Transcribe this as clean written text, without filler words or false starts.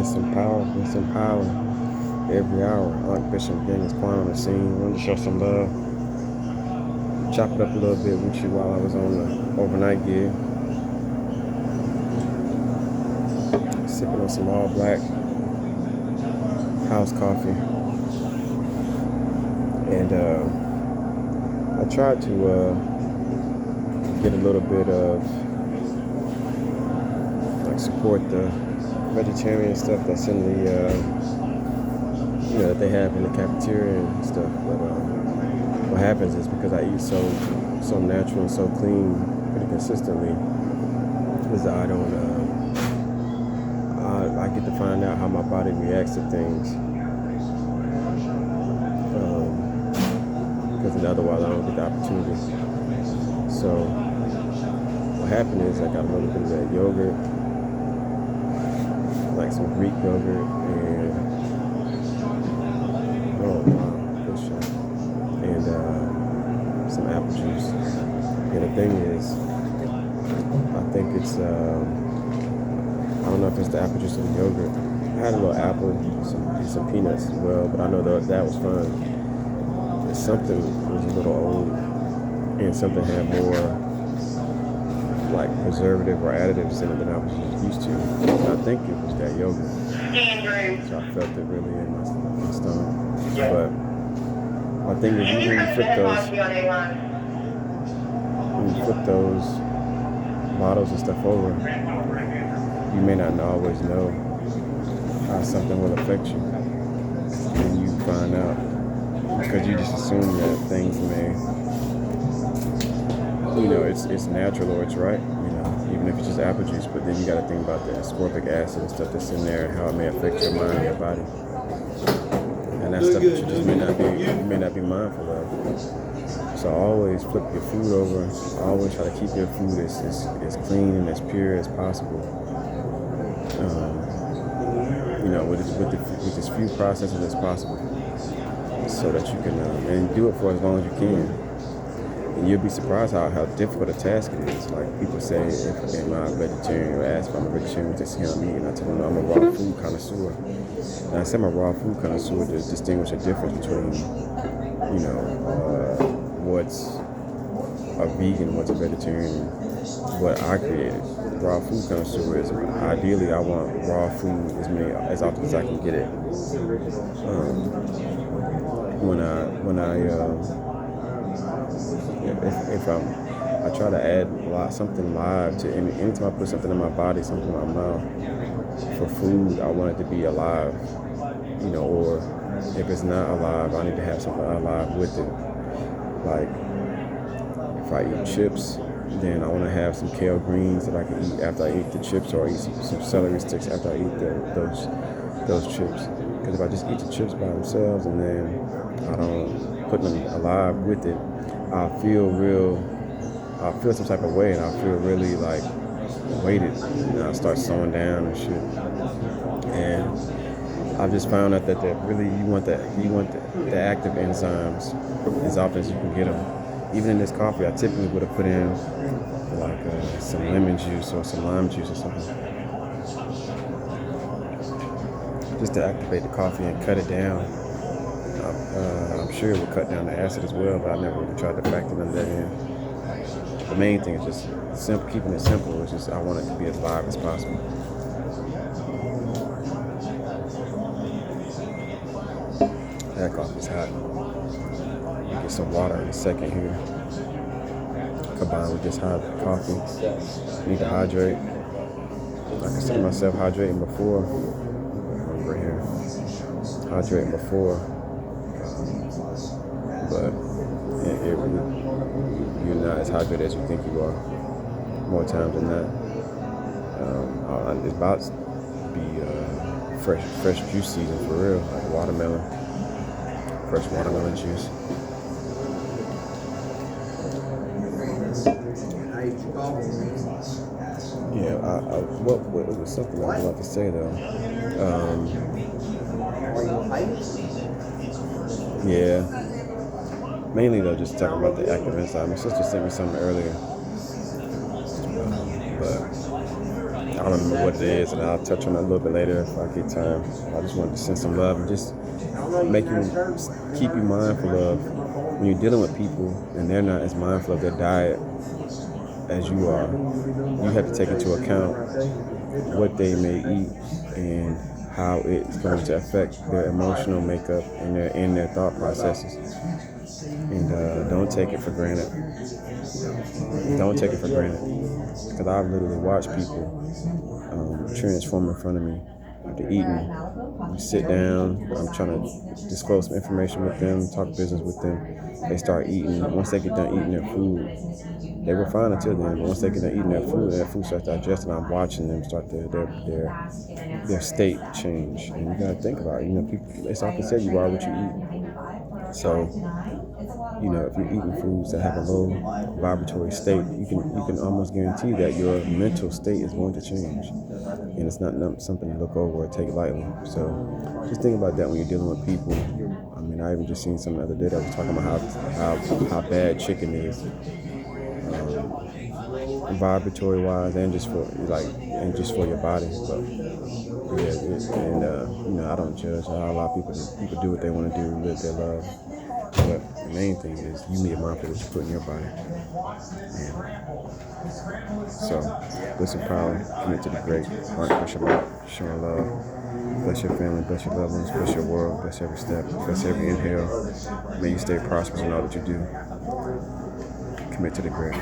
Bliss and Power. Every hour, Archbishop Gang is quiet on the scene. Wanted to show some love. Chop it up a little bit with you while I was on the overnight gig. Sipping on some all black house coffee. And I tried to get a little bit of support the vegetarian stuff that's in the that they have in the cafeteria and stuff. But what happens is, because I eat so natural and so clean pretty consistently, is that I get to find out how my body reacts to things. Because otherwise I don't get the opportunity. So what happened is I got a little bit of that yogurt, like some Greek yogurt, and some apple juice. And the thing is, I think it's I don't know if it's the apple juice or the yogurt. I had a little apple, some peanuts as well, but I know that was fun. Something was a little old, and something had more like preservative or additives in it than I was used to. And I think it was that yogurt. So I felt it really in my stomach. But my thing is, when you flip those bottles and stuff over, you may not always know how something will affect you. And you find out, because you just assume that things may, it's natural or it's right, even if it's just apple juice. But then you got to think about the ascorbic acid and stuff that's in there and how it may affect your mind and your body. And that's stuff that you just may not be mindful of. So always flip your food over. Always try to keep your food as clean and as pure as possible. With as few processes as possible, so that you can and do it for as long as you can. And you'll be surprised how difficult a task it is. Like people say, if I'm a vegetarian or ask if I'm a vegetarian, to see how I'm eating, I tell them I'm a raw food connoisseur. And I say I'm a raw food connoisseur to distinguish the difference between, what's a vegan, what's a vegetarian, what I created. Raw food connoisseur is, ideally I want raw food as often as I can get it. I try to add something live to anytime I put something in my body, something in my mouth for food, I want it to be alive, or if it's not alive, I need to have something alive with it. Like if I eat chips, then I want to have some kale greens that I can eat after I eat the chips, or eat some celery sticks after I eat those chips. Because if I just eat the chips by themselves and then I don't put them alive with it, I'll feel some type of way, and I'll feel really like weighted, and I'll start slowing down and shit. And I've just found out that really you want the active enzymes as often as you can get them. Even in this coffee, I typically would have put in like some lemon juice or some lime juice or something, just to activate the coffee and cut it down. I'm sure it would cut down the acid as well, but I never really tried to factor none of that in. The main thing is just keeping it simple. It's just I want it to be as live as possible. That coffee's hot. Get some water in a second here. Combined with this hot coffee. Need to hydrate. I consider myself hydrating before. Over here. Hydrating before. But you're not as hydrated as you think you are. More times than not. It's about to be fresh juice season for real. Like watermelon. Fresh watermelon juice. Yeah, what it was something I was about to say though. Yeah. Mainly though, just talking about the active enzyme. My sister sent me something earlier, but I don't know what it is, and I'll touch on it a little bit later if I get time. I just wanted to send some love and just keep you mindful of when you're dealing with people and they're not as mindful of their diet as you are. You have to take into account what they may eat and how it's going to affect their emotional makeup and their thought processes. And don't take it for granted. Don't take it for granted. Because I've literally watched people transform in front of me after eating. You sit down, I'm trying to disclose some information with them, talk business with them. They start eating. Once they get done eating their food, they were fine until then, but once they get done eating their food starts digesting. I'm watching them start their state change. And you gotta think about it. People, it's often said you are what you eat. So, if you're eating foods that have a low vibratory state, you can almost guarantee that your mental state is going to change. And it's not something to look over or take lightly. So just think about that when you're dealing with people. I mean, I even just seen some the other day that was talking about how bad chicken is, vibratory wise, and just for your body. But I don't judge. I allow people to do what they want to do, live their life. But the main thing is you need to be mindful of what you put in your body. So, Bliss and Power, commit to the great, heart, push your life, showing love. Bless your family, bless your loved ones, bless your world, bless every step, bless every inhale. May you stay prosperous in all that you do. Commit to the great.